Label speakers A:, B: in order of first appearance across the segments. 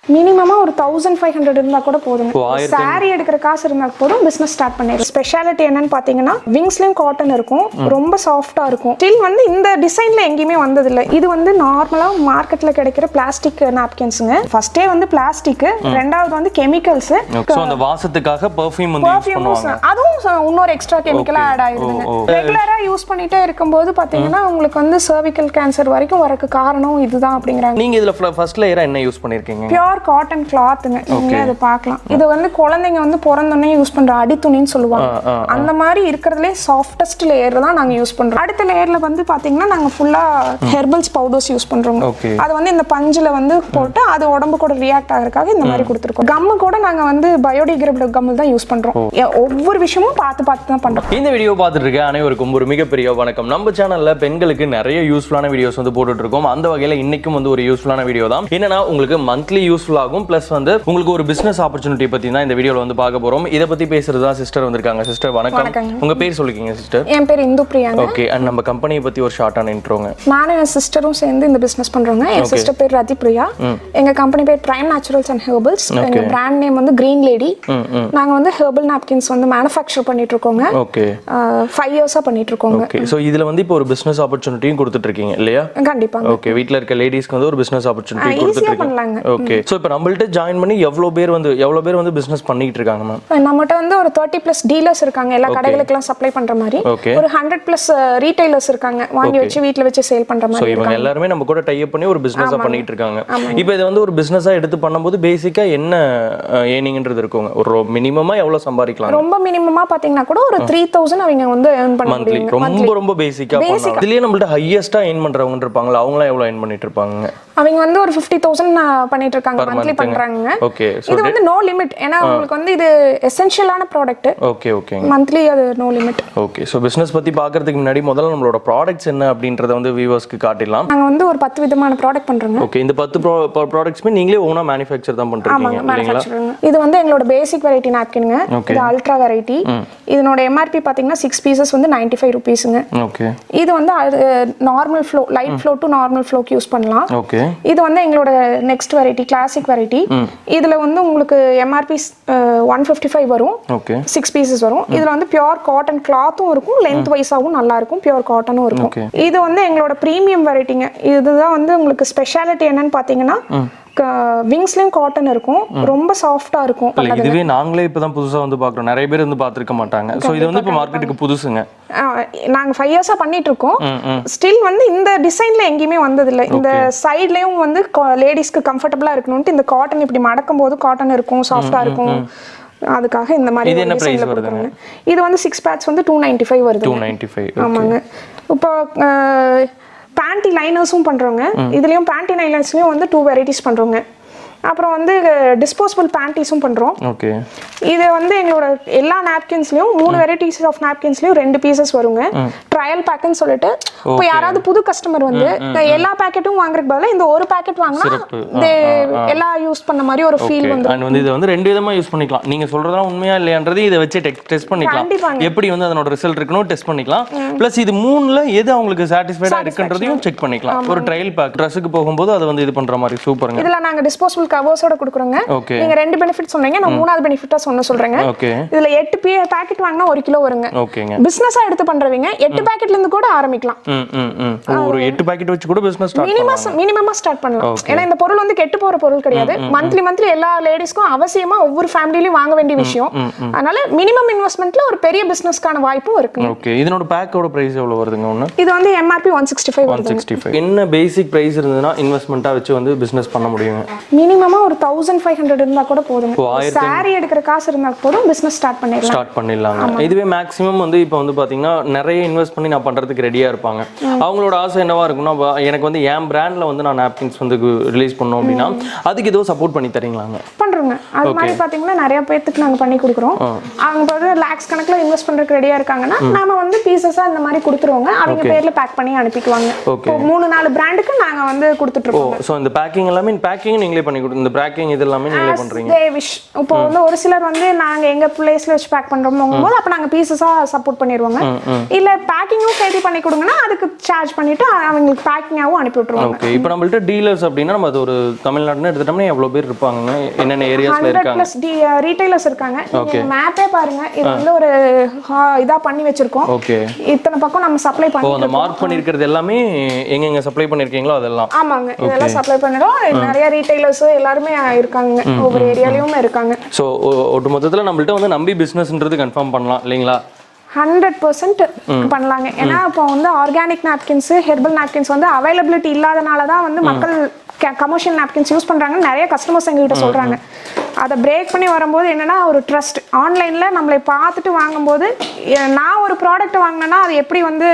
A: மினிமமா ஒரு 1500 இருந்தா கூட போதுங்க. சாரி எடுக்கிற காசு இருந்தா போதும் பிசினஸ் ஸ்டார்ட் பண்ணிடலாம். ஸ்பெஷாலிட்டி என்னன்னு பாத்தீங்கன்னா விங்ஸ்லயும் காட்டன் இருக்கும், ரொம்ப சாஃப்டா இருக்கும். ஸ்டில் வந்து இந்த டிசைன்ல எங்கேயுமே வந்தது இல்லை. இது வந்து நார்மலா மார்க்கெட்ல கிடைக்கிற பிளாஸ்டிக் நாப்கின்ஸ்ங்க. ஃபர்ஸ்டே வந்து பிளாஸ்டிக், ரெண்டாவது வந்து கெமிக்கல்ஸ்.
B: சோ அந்த வாசத்துக்காக பெர்ஃப்யூம் வந்து யூஸ் பண்ணுவாங்க.
A: அதுவும் இன்னொரு எக்ஸ்ட்ரா கெமிக்கலா ஆட் ஆயிடுதுங்க. ரெகுலரா யூஸ் பண்ணிட்டே இருக்கும்போது பாத்தீங்கன்னா உங்களுக்கு வந்து சர்விக்கல் கேன்சர் வரைக்கும் வரக்கு காரணம் இதுதான் அப்படிங்கறாங்க.
B: நீங்க இதுல ஃபர்ஸ்ட் லேயரா என்ன யூஸ் பண்ணிருக்கீங்க?
A: பியூர் காட்டன் கிளாத்ங்க. நீங்க அதை பார்க்கலாம். இது வந்து குழந்தைங்க வந்து பிறந்தோடனே யூஸ் பண்ற அடி துணின்னு சொல்லுவாங்க. அந்த மாதிரி இருக்கிறதுலே சாஃப்டஸ்ட் லேயர் தான் நாங்க யூஸ் பண்றோம். அடுத்த லேயர்ல வந்து பாத்தீங்கன்னா நாங்க ஃபுல்லா ஹெர்பல்ஸ் பவுடர்ஸ் யூஸ் பண்றோம். அது வந்து இந்த பஞ்சுல வந்து போட்டு அது உடம்பு கூட ரியாக்ட் ஆகிறதுக்காக இந்த மாதிரி கொடுத்துருக்கோம். கம்மு கூட நாங்க வந்து பயோடிகிரேடபிள் கம் தான் யூஸ் பண்றோம். ஒவ்வொரு விஷயமும் பார்த்து தான் பண்றோம்.
B: இந்த வீடியோ பார்த்துட்டு இருக்க அனைவருக்கும் ஒரு மிகப்பெரிய வணக்கம். நம்ம சேனல்ல பெண்களுக்கு நிறைய யூஸ்ஃபுல்லான வீடியோஸ் வந்து போட்டுட்டு இருக்கோம். அந்த வகையில இன்னைக்கும் வந்து ஒரு யூஸ்ஃபுல்லான வீடியோ தான். என்னன்னா உங்களுக்கு மந்த்லி யூஸ்ஃபுல் ஆகும், பிளஸ் வந்து உங்களுக்கு ஒரு பிசினஸ் ஆப்பர்ச்சுனிட்டி பத்தி தான் இந்த வீடியோல வந்து பார்க்க போறோம். இத பத்தி பேசுறது தான் சிஸ்டர் வந்திருக்காங்க. சிஸ்டர் வணக்கம். உங்க பேர் சொல்லிக்கீங்க சிஸ்டர்?
A: என் பேர் இந்து பிரியா.
B: ஓகே. அண்ட் நம்ம கம்பெனியை பத்தி ஒரு ஷார்ட்டான இன்ட்ரோங்க.
A: நானும் என் சிஸ்டரும் சேர்ந்து இந்த பிசினஸ் பண்றோங்க. என் சிஸ்டர் பேர் ரதி பிரியா. எங்க கம்பெனி பேர் பிரைம் நேச்சுரல்ஸ் அண்ட் ஹெர்பல்ஸ். எங்க பிராண்ட் நேம் வந்து கிரீன் லேடி. நாங்க வந்து ஹெர்பல் நாப்கின்ஸ் வந்து மேனுஃபேக்சர் பண்ணிட்டு இருக்கோங்க.
B: ஓகே.
A: 5 இயர்ஸா பண்ணிட்டு இருக்கோங்க.
B: ஓகே. சோ இதுல வந்து இப்போ ஒரு பிசினஸ் ஆப்பர்ச்சுனிட்டியும் கொடுத்துட்டு இருக்கீங்க இல்லையா?
A: கண்டிப்பா.
B: ஓகே. வீட்ல இருக்க லேடிஸ்க்கு வந்து ஒரு பிசினஸ் ஆப்பர்ச்சுனிட்டி கொடுத்துட்டு இருக்கீங்க. ஓகே. சோ இப்போ நம்மள்ட்ட ஜாயின் பண்ணி எவ்வளவு பேர் வந்து பிசினஸ் பண்ணிட்டு இருக்காங்க மேம்?
A: நம்மட்ட வந்து ஒரு 30+ டீலர்ஸ் இருக்காங்க. எல்லா கடைகளுக்கெல்லாம் சப்ளை பண்ற மாதிரி. ஒரு 100+ ரீட்டைலர்ஸ் இருக்காங்க. வாங்கி வச்சு வீட்ல வச்சு சேல் பண்ற மாதிரி.
B: சோ இவங்க எல்லாரும் நம்ம கூட டை அப் பண்ணி ஒரு பிசினஸா பண்ணிட்டு இருக்காங்க. இப்போ இது வந்து ஒரு பிசினஸா எடுத்து பண்ணும்போது பேசிக்கா என்ன ஏர்னிங்ன்றது இருக்குங்க? ஒரு மினிமமா எவ்வளவு சம்பாதிக்கலாம்?
A: ரொம்ப மினிமமா பாத்தீங்கன்னா கூட ஒரு 3000 அவங்க வந்து earn பண்ண முடியும்.
B: ரொம்ப பேசிக்கா பண்ணலாம். இதுலயே நம்மள்ட்ட ஹையஸ்டா earn பண்றவங்க இருப்பாங்க. அவங்களா எவ்வளவு earn பண்ணிட்டு இருப்பாங்க?
A: அவங்க வந்து ஒரு 50000 பண்ணிட்டு இருக்காங்க. மந்த்லி பண்றாங்க.
B: ஓகே.
A: இது வந்து நோ லிமிட். ஏனா உங்களுக்கு வந்து இது எசென்ஷியலான ப்ராடக்ட்.
B: ஓகே.
A: மந்த்லி அது no limit.
B: Okay. So business பத்தி பார்க்கிறதுக்கு முன்னாடி முதல்ல நம்மளோட ப்ராடக்ட்ஸ் என்ன அப்படின்றத வந்து வியூவர்ஸ்க்கு காட்டிடலாம்.
A: நாங்க வந்து ஒரு 10 விதமான ப்ராடக்ட் பண்றோங்க.
B: ஓகே. இந்த 10 ப்ராடக்ட்ஸ்மே நீங்களே ஓனா மேனுஃபேக்சர் தான் பண்றீங்க இல்லீங்களா?
A: இது வந்து எங்களோட பேசிக் வெரைட்டி நாப்கின்ங்க. இது அல்ட்ரா வெரைட்டி. இதனோட MRP பாத்தீங்கன்னா 6 பீசஸ் வந்து 95 ரூபீஸ்ங்க.
B: ஓகே.
A: இது வந்து normal flow, light flow to normal ஃப்ளோக்கு யூஸ் பண்ணலாம்.
B: ஓகே.
A: இது வந்து எங்களோட நெக்ஸ்ட் வெரைட்டி கிளாசிக் வெரைட்டி. இதுல வந்து உங்களுக்கு MRP 155 வரும். ஓகே. 6 பீசஸ் வரும். இதுல வந்து பியூர் காட்டன் கிளாத்தும் இருக்கும், லென்த் வைஸாவும் நல்லா இருக்கும், பியூர் காட்டனும் இருக்கும். இது வந்து எங்களோட பிரீமியம் வெரைட்டிங்க. இதுதான் வந்து உங்களுக்கு ஸ்பெஷாலிட்டி என்னன்னு பாத்தீங்கன்னா விங்ஸ்லயும் காட்டன் இருக்கும், ரொம்ப சாஃப்ட்டா இருக்கும்.
B: இதுவே நாங்களே இப்பதான் புதுசா வந்து பாக்குறோம். நிறைய பேர் வந்து பாத்துக்க மாட்டாங்க. சோ இது வந்து இப்ப மார்க்கெட்டுக்கு புதுசுங்க.
A: நாங்க 5 இயர்ஸா பண்ணிட்டு இருக்கோம். ஸ்டில் வந்து இந்த டிசைன்ல எங்கேயுமே வந்தது இல்ல. இந்த சைடுலயும் வந்து லேடிஸ்க்கு கம்ஃபர்ட்டபிளா இருக்கணும்னு இந்த காட்டன் இப்படி மடக்கும் போது காட்டன் இருக்கும், சாஃப்ட்டா இருக்கும். அதுக்காக இந்த மாதிரி
B: இது என்ன பிரைஸ் வருதுங்க?
A: இது வந்து 6 பேட்ச் வந்து 295 வருது.
B: 295.
A: ஆமாங்க. இப்போ பேண்டி லைனர்ஸும் பண்றோங்க. இதுலயும் பேண்டி லைனர்ஸ்லயும் வந்து 2 வெரைட்டிஸ் பண்றோங்க. அப்புறம் வந்து டிஸ்போசபிள் பேண்டிஸும் பண்றோம்.
B: ஓகே.
A: இது வந்து எங்களோட எல்லா நாப்கின்ஸ்லயும் 3 வெரைட்டிஸ் ஆஃப் நாப்கின்ஸ்லயும் 2 பீசஸ் வருங்க. ட்ரையல் பேக்னு சொல்லிட்டு இப்போ யாராவது புது கஸ்டமர் வந்து எல்லா பாக்கெட்டும் வாங்குறதுக்கு பதிலா இந்த ஒரு பாக்கெட் வாங்கினா எல்லா யூஸ் பண்ண மாதிரி ஒரு ஃபீல் வந்து.
B: அண்ட் வந்து இது வந்து ரெண்டு விதமா யூஸ் பண்ணிக்கலாம். நீங்க சொல்றதெல்லாம் உண்மையா இல்லையான்றது இத வச்சு டெஸ்ட் பண்ணிக்கலாம். எப்படி வந்து அதனோட ரிசல்ட் இருக்குன்னு டெஸ்ட் பண்ணிக்கலாம். பிளஸ் இது மூணுல எது உங்களுக்கு சாட்டிஸ்ஃபைடா இருக்குன்றதையும் செக் பண்ணிக்கலாம். ஒரு ட்ரையல் பேக் ட்ரெஸ்ஸுக்கு போகும்போது அது வந்து இது பண்ற மாதிரி சூப்பர்ங்க.
A: இதுல நாங்க டிஸ்போசபிள் கவர்ஸோட கொடுக்குறோங்க. நீங்க 2 பெனிஃபிட் சொன்னீங்க, நான் 3வது பெனிஃபிட்டா சொல்றேங்க. இதுல 8 பாக்கெட் வாங்கினா 1 கிலோ வருங்க.
B: ஓகேங்க.
A: பிசினஸா எடுத்து பண்றவங்க 8 பாக்கெட்ல இருந்து கூட ஆரம்பிக்கலாம்.
B: ஒரு 8 பாக்கெட் வச்சு கூட பிசினஸ் ஸ்டார்ட் பண்ணலாம்.
A: மினிமமா ஸ்டார்ட் பண்ணலாம். ஏன்னா இந்த பொருள் வந்து கெட்டு போற பொருள் கிடையாது. மந்த்லி எல்லா லேடிஸ்க்கும் அவசியமா ஒவ்வொரு ஃபேமிலிலயும் வாங்க வேண்டிய விஷயம். அதனால மினிமம் இன்வெஸ்ட்மென்ட்ல ஒரு பெரிய பிசினஸ்க்கான வாய்ப்பும் இருக்கு.
B: ஓகே. இதனோட பேக்கோட பிரைஸ் எவ்வளவு வருதுங்க?
A: இது வந்து MRP 165 வருது.
B: 165. என்ன பேசிக் பிரைஸ் இருந்ததுனா இன்வெஸ்ட்மென்ட்டா வச்சு வந்து பிசினஸ் பண்ண முடியுங்க?
A: மினிமமா ஒரு 1500 இருந்தா கூட போதும். சாரி எடுக்கிற காசு இருந்தா போதும் பிசினஸ் ஸ்டார்ட் பண்ணிடலாம்.
B: இதுவே மேக்ஸிமம் வந்து இப்போ வந்து பாத்தீங்கன்னா நிறைய இன்வெஸ்ட் பண்ணி நான் பண்றதுக்கு ரெடியா இருப்பாங்க. அவங்களோட ஆசை என்னவா இருக்குன்னா எனக்கு வந்து என் பிராண்ட்ல வந்து நான் நாப்கின்ஸ் வந்து ரிலீஸ் பண்ணோம் அப்படின்னா அதுக்கு ஏதோ சப்போர்ட் பண்ணி தரீங்களாங்க? பண்றோங்க. அது மாதிரி பாத்தீங்கன்னா நிறைய பேருக்கு நாங்க பண்ணி கொடுக்குறோம். அவங்க வந்து லாக்ஸ் கணக்குல இன்வெஸ்ட் பண்றதுக்கு ரெடியா இருக்காங்கன்னா நாம வந்து பீசஸா இந்த மாதிரி கொடுத்துருவோங்க. அவங்க பேர்ல பேக் பண்ணி அனுப்பிக்குவாங்க. 3-4 பிராண்டுக்கு நாங்க வந்து கொடுத்துட்டு இருக்கோம். சோ இந்த பேக்கிங் எல்லாமே பேக்கிங் நீங்களே பண்ணி இந்த பேக்கிங் இது எல்லாமே நீங்களே பண்றீங்க?
A: இப்போ வந்து ஒரு சிலர் வந்து நாங்க எங்க பிளேஸ்ல வச்சு பேக் பண்றோம்ங்கும்போது அப்ப நாங்க பீசஸா சப்போர்ட் பண்ணிடுவாங்க. இல்ல பேக்கிங்கும் சேர்த்து பண்ணி கொடுங்கன்னா அதுக்கு சார்ஜ் பண்ணிட்டு அவங்களுக்கு பேக்கிங்காவும் அனுப்பி விட்டுருவாங்க.
B: ஓகே. இப்போ நம்மள்ட்ட டீலர்ஸ் அப்படின்னா நம்ம அது ஒரு தமிழ்நாடுன்னு எடுத்துட்டோம்னா எவ்வளவு பேர் இருப்பாங்க, என்னென்ன ஏரியாஸ்ல இருக்காங்க?
A: 100+ ரீட்டைலர்ஸ் இருக்காங்க. நீங்க மேப்பே பாருங்க, இது வந்து ஒரு இதா பண்ணி வச்சிருக்கோம்.
B: ஓகே.
A: இத்தனை பக்கம் நம்ம சப்ளை
B: ஓ, அந்த மார்க் பண்ணிருக்கிறது எல்லாமே எங்க சப்ளை பண்ணிருக்கீங்களோ அதெல்லாம்?
A: ஆமாங்க, இதெல்லாம் சப்ளை பண்ணிரோம். நிறைய ரீட்டைலர்ஸ் எல்லாரும் இருக்காங்க, ஒவ்வொரு ஏரியாலயும் இருக்காங்க.
B: சோ ஒட்டு மொத்தத்துல நம்மள்ட்ட வந்து நம்பி பிசினஸ்ன்றது கன்ஃபார்ம் பண்ணலாம் இல்லைங்களா?
A: 100% பண்ணலாங்க. ஏன்னா இப்போ வந்து ஆர்கானிக் நாப்கின்ஸ், ஹெர்பல் நாப்கின்ஸ் வந்து அவைலபிலிட்டி இல்லாதனால தான் வந்து மக்கள் கமர்ஷியல் நாப்கின்ஸ் யூஸ் பண்றாங்கன்னு நிறைய கஸ்டமர்ஸ் எங்ககிட்ட சொல்றாங்க. அதை பிரேக் பண்ணி வரும்போது என்னன்னா ஒரு ட்ரஸ்ட், ஆன்லைன்ல நம்மளை பார்த்துட்டு வாங்கும்போது நான் ஒரு ப்ராடக்ட் வாங்கினேன்னா அது எப்படி வந்து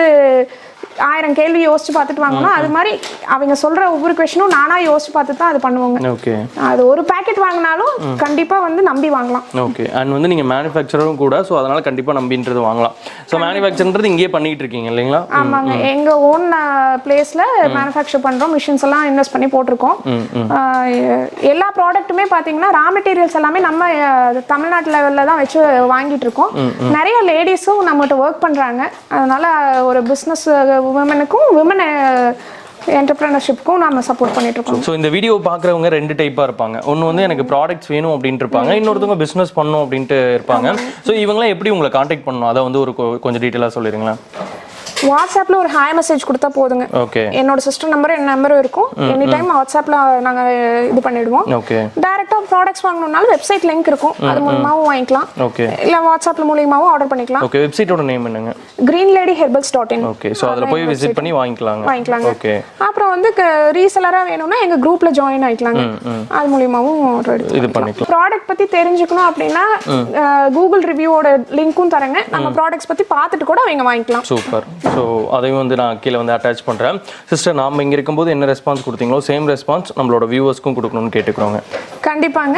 A: 1000 கேள்வி யோசிச்சு பார்த்துட்டு வாங்கணும், அது மாதிரி அவங்க சொல்ற ஒவ்வொரு கொஸ்டினும் நானா யோசிச்சு பார்த்துட்டு தான் அது பண்ணுவாங்க.
B: ஓகே.
A: அது ஒரு பாக்கெட் வாங்கினாலும் கண்டிப்பா வந்து நம்பி வாங்கலாம்.
B: ஓகே. அண்ட் வந்து நீங்க மேனுஃபேக்சரும் கூட, ஸோ அதனால கண்டிப்பா நம்பின்றது வாங்கலாம். ஸோ மேனுஃபேக்சர்ன்றது இங்கேயே பண்ணிட்டு இருக்கீங்க இல்லைங்களா?
A: ஆமாங்க, எங்க ஓன் பிளேஸ்ல மேனுஃபேக்சர் பண்றோம், மிஷின்ஸ் எல்லாம் இன்வெஸ்ட் பண்ணி போட்டிருக்கோம். எல்லா ப்ராடக்ட்டுமே பாத்தீங்கன்னா ரா மெட்டீரியல்ஸ் எல்லாமே நம்ம தமிழ்நாட்டு லெவல்ல தான் வச்சு வாங்கிட்டு இருக்கோம். நிறைய லேடிஸும் நம்மகிட்ட ஒர்க் பண்றாங்க. அதனால ஒரு பிசினஸ் உமனுக்கும் விமன் என்டர்பிரினர்ஷிப்க்கும் நாம சப்போர்ட் பண்ணிட்டு இருக்கோம்.
B: ஸோ இந்த வீடியோ பார்க்குறவங்க 2 டைப்பாக இருப்பாங்க. ஒன்று வந்து எனக்கு ப்ராடக்ட்ஸ் வேணும் அப்படின்ட்டு இருப்பாங்க, இன்னொருத்தவங்க பிஸ்னஸ் பண்ணணும் அப்படின்ட்டு இருப்பாங்க. ஸோ இவங்களாம் எப்படி உங்களை காண்டாக்ட் பண்ணணும், அதை வந்து ஒரு கொஞ்சம் டீட்டெயிலாக சொல்லிடுங்களா?
A: வாட்ஸ்அப்ல ஒரு ஹாய் மெசேஜ் கொடுத்தா போதுங்க.
B: ஓகே.
A: என்னோட சிஸ்டர் நம்பர் என் நம்பரும் இருக்கும். எனி டைம் வாட்ஸ்அப்ல நாங்க இது பண்ணிடுவோம்.
B: ஓகே.
A: டைரக்டா ப்ராடக்ட்ஸ் வாங்கணும்னாலும் வெப்சைட் லிங்க் இருக்கும், அது மூலமாவும் வாங்கிக்கலாம்.
B: ஓகே.
A: இல்ல வாட்ஸ்அப்ல மூலமாவும் ஆர்டர் பண்ணிக்கலாம்.
B: ஓகே. வெப்சைட்டோட நேம் என்னங்க?
A: greenladyherbals.in.
B: ஓகே. ஸோ அதில் போய் விசிட் பண்ணி வாங்கிக்கலாங்க. ஓகே.
A: அப்புறம் வந்து ரீசெலரா வேணும்னா எங்க குரூப்ல ஜாயின் ஆயிக்கலாங்க, அது மூலமாவும் இது பண்ணிக்கலாம். ப்ராடக்ட் பத்தி தெரிஞ்சுக்கணும் அப்படின்னா கூகுள் ரிவ்யூவோட லிங்க்கும் தரங்க, நம்ம ப்ராடக்ட்ஸ் பத்தி பார்த்துட்டு கூட அவங்க வாங்கிக்கலாம்.
B: சூப்பர். ஸோ அதையும் வந்து நான் கீழே வந்து அட்டாச் பண்ணுறேன். சிஸ்டர், நாம் இங்கே இருக்கும்போது என்ன ரெஸ்பான்ஸ் கொடுத்தீங்களோ சேம் ரெஸ்பான்ஸ் நம்மளோட வியூவர்ஸ்க்கும் கொடுக்கணும்னு கேட்டுக்கிறோங்க.
A: கண்டிப்பாங்க.